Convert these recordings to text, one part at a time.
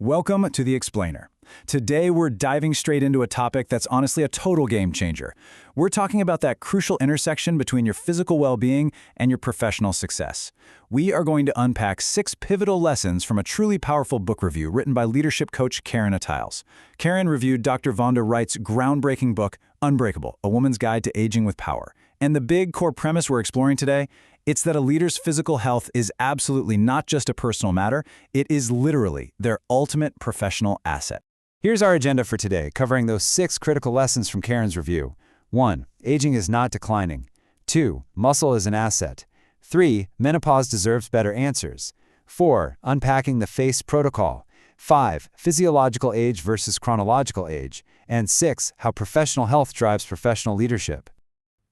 Welcome to The Explainer. Today we're diving straight into a topic that's honestly a total game changer. We're talking about that crucial intersection between your physical well-being and your professional success. We are going to unpack 6 pivotal lessons from a truly powerful book review written by leadership coach Karen Atiles. Karen reviewed Dr. Vonda Wright's groundbreaking book, Unbreakable, A Woman's Guide to Aging with Power. And the big core premise we're exploring today, it's that a leader's physical health is absolutely not just a personal matter, it is literally their ultimate professional asset. Here's our agenda for today, covering those 6 critical lessons from Karen's review. 1. Aging is not declining. 2. Muscle is an asset. 3. Menopause deserves better answers. 4. Unpacking the FACE protocol. 5. Physiological age versus chronological age. And 6. How professional health drives professional leadership.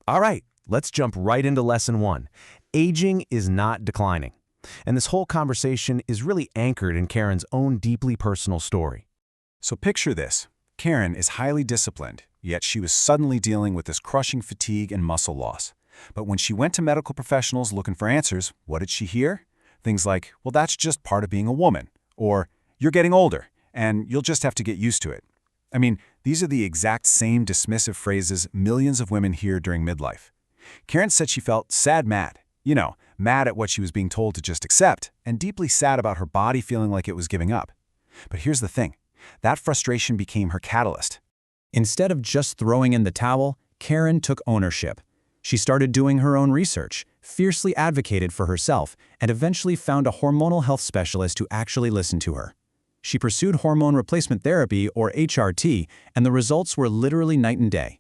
All right, let's jump right into lesson 1. Aging is not declining. And this whole conversation is really anchored in Karen's own deeply personal story. So picture this. Karen is highly disciplined, yet she was suddenly dealing with this crushing fatigue and muscle loss. But when she went to medical professionals looking for answers, what did she hear? Things like, well, that's just part of being a woman, or you're getting older, and you'll just have to get used to it. I mean, these are the exact same dismissive phrases millions of women hear during midlife. Karen said she felt mad. Mad at what she was being told to just accept, and deeply sad about her body feeling like it was giving up. But here's the thing. That frustration became her catalyst. Instead of just throwing in the towel, Karen took ownership. She started doing her own research, fiercely advocated for herself, and eventually found a hormonal health specialist who actually listened to her. She pursued hormone replacement therapy, or HRT, and the results were literally night and day.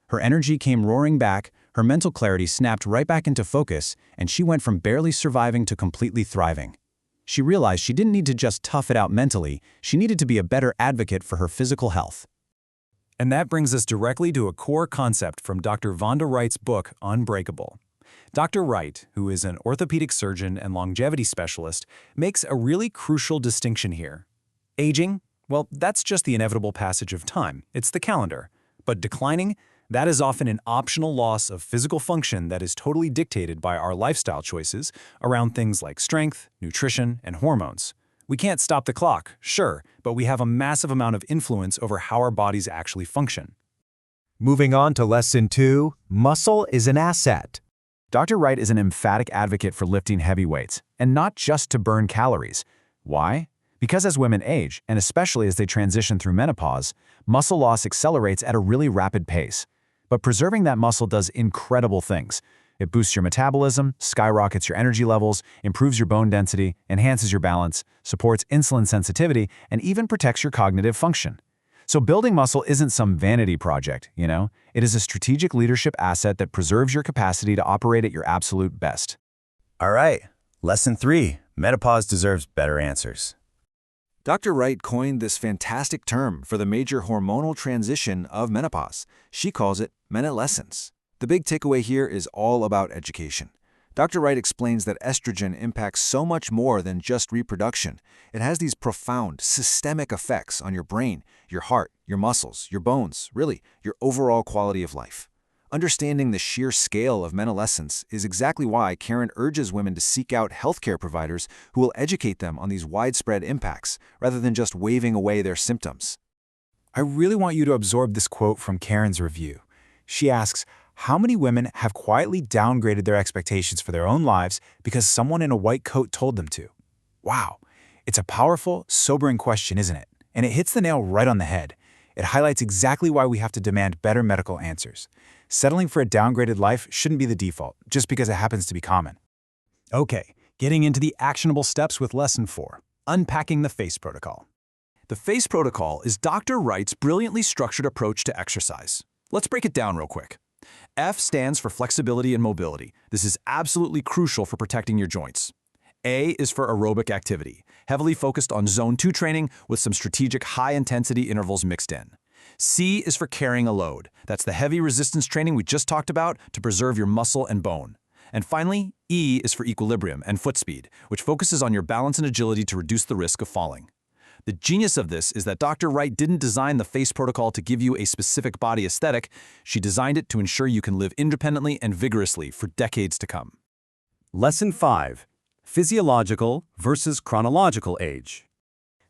Her energy came roaring back, her mental clarity snapped right back into focus, and she went from barely surviving to completely thriving. She realized she didn't need to just tough it out mentally, she needed to be a better advocate for her physical health. And that brings us directly to a core concept from Dr. Vonda Wright's book, Unbreakable. Dr. Wright, who is an orthopedic surgeon and longevity specialist, makes a really crucial distinction here. Aging? Well, that's just the inevitable passage of time. It's the calendar. But declining? That is often an optional loss of physical function that is totally dictated by our lifestyle choices around things like strength, nutrition, and hormones. We can't stop the clock, sure, but we have a massive amount of influence over how our bodies actually function. Moving on to lesson 2, muscle is an asset. Dr. Wright is an emphatic advocate for lifting heavy weights, and not just to burn calories. Why? Because as women age, and especially as they transition through menopause, muscle loss accelerates at a really rapid pace. But preserving that muscle does incredible things. It boosts your metabolism, skyrockets your energy levels, improves your bone density, enhances your balance, supports insulin sensitivity, and even protects your cognitive function. So building muscle isn't some vanity project, It is a strategic leadership asset that preserves your capacity to operate at your absolute best. All right, lesson 3, menopause deserves better answers. Dr. Wright coined this fantastic term for the major hormonal transition of menopause. She calls it menalescence. The big takeaway here is all about education. Dr. Wright explains that estrogen impacts so much more than just reproduction. It has these profound, systemic effects on your brain, your heart, your muscles, your bones, really, your overall quality of life. Understanding the sheer scale of menalescence is exactly why Karen urges women to seek out healthcare providers who will educate them on these widespread impacts, rather than just waving away their symptoms. I really want you to absorb this quote from Karen's review. She asks, how many women have quietly downgraded their expectations for their own lives because someone in a white coat told them to? Wow, it's a powerful, sobering question, isn't it? And it hits the nail right on the head. It highlights exactly why we have to demand better medical answers. Settling for a downgraded life shouldn't be the default, just because it happens to be common. Okay, getting into the actionable steps with lesson 4, unpacking the FACE protocol. The FACE protocol is Dr. Wright's brilliantly structured approach to exercise. Let's break it down real quick. F stands for flexibility and mobility. This is absolutely crucial for protecting your joints. A is for aerobic activity, heavily focused on zone 2 training with some strategic high-intensity intervals mixed in. C is for carrying a load. That's the heavy resistance training we just talked about to preserve your muscle and bone. And finally, E is for equilibrium and foot speed, which focuses on your balance and agility to reduce the risk of falling. The genius of this is that Dr. Wright didn't design the FACE protocol to give you a specific body aesthetic. She designed it to ensure you can live independently and vigorously for decades to come. Lesson 5, physiological versus chronological age.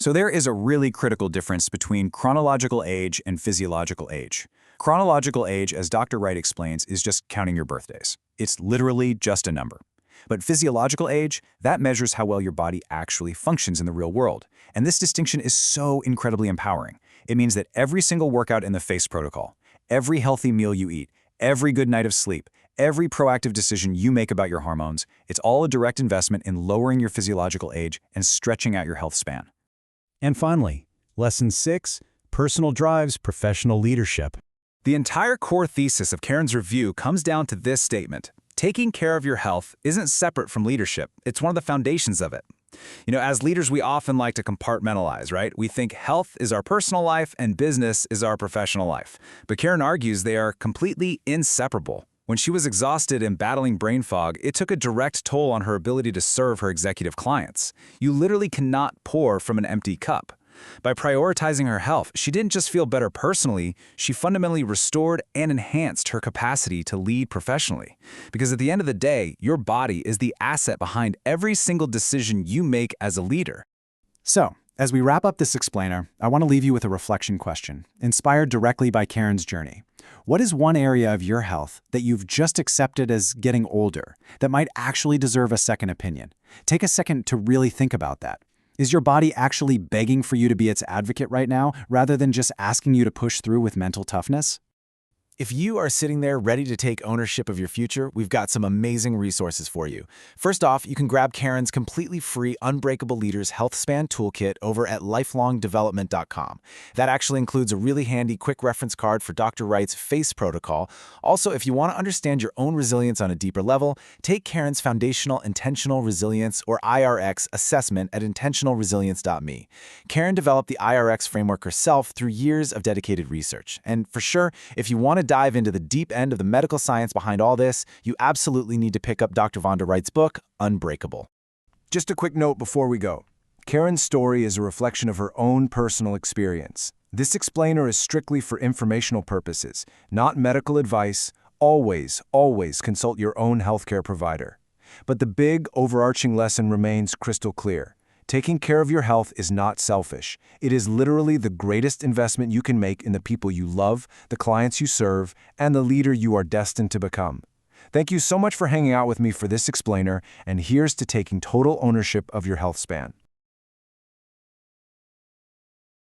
So there is a really critical difference between chronological age and physiological age. Chronological age, as Dr. Wright explains, is just counting your birthdays. It's literally just a number. But physiological age, that measures how well your body actually functions in the real world. And this distinction is so incredibly empowering. It means that every single workout in the FACE protocol, every healthy meal you eat, every good night of sleep, every proactive decision you make about your hormones, it's all a direct investment in lowering your physiological age and stretching out your health span. And finally, Lesson 6, Personal Drives Professional Leadership. The entire core thesis of Karen's review comes down to this statement. Taking care of your health isn't separate from leadership. It's one of the foundations of it. As leaders, we often like to compartmentalize, right? We think health is our personal life and business is our professional life. But Karen argues they are completely inseparable. When she was exhausted and battling brain fog, it took a direct toll on her ability to serve her executive clients. You literally cannot pour from an empty cup. By prioritizing her health, she didn't just feel better personally, she fundamentally restored and enhanced her capacity to lead professionally. Because at the end of the day, your body is the asset behind every single decision you make as a leader. So, as we wrap up this explainer, I want to leave you with a reflection question, inspired directly by Karen's journey. What is one area of your health that you've just accepted as getting older, that might actually deserve a second opinion? Take a second to really think about that. Is your body actually begging for you to be its advocate right now, rather than just asking you to push through with mental toughness? If you are sitting there ready to take ownership of your future, we've got some amazing resources for you. First off, you can grab Karen's completely free Unbreakable Leaders Healthspan Toolkit over at lifelongdevelopment.com. That actually includes a really handy quick reference card for Dr. Wright's FACE protocol. Also, if you want to understand your own resilience on a deeper level, take Karen's Foundational Intentional Resilience, or IRX, assessment at intentionalresilience.me. Karen developed the IRX framework herself through years of dedicated research. And for sure, if you want to dive into the deep end of the medical science behind all this, you absolutely need to pick up Dr. Vonda Wright's book, Unbreakable. Just a quick note before we go. Karen's story is a reflection of her own personal experience. This explainer is strictly for informational purposes, not medical advice. Always consult your own healthcare provider. But the big, overarching lesson remains crystal clear. Taking care of your health is not selfish. It is literally the greatest investment you can make in the people you love, the clients you serve, and the leader you are destined to become. Thank you so much for hanging out with me for this explainer, and here's to taking total ownership of your health span.